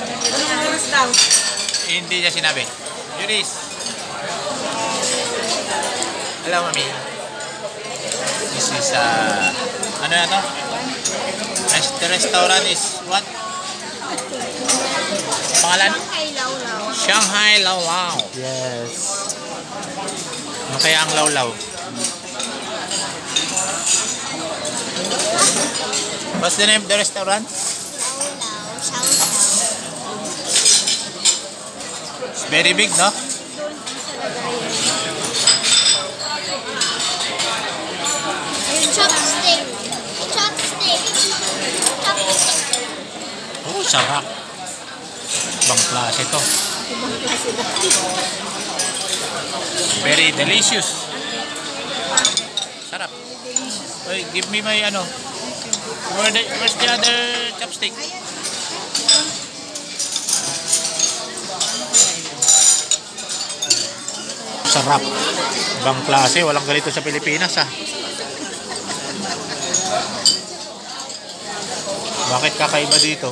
Anong oras daw? Hindi niya sinabi. Juris. Hello, mami. This is, ano na to? The restaurant is what? Pangalan? Shanghai Lawlaw. Shanghai Lawlaw. Yes. Ano kaya ang lawlaw? What's the name of the restaurant? Lawlaw. Chow. It's very big, no? Chopstick. Chopstick. Chopstick. Oh, sarap. Ibang klase to. Very delicious. Sarap. Oy, give me my ano. Where's the other chopstick? Sarap. Ibang klase. Walang ganito sa Pilipinas, ha. Bakit kakaiba dito?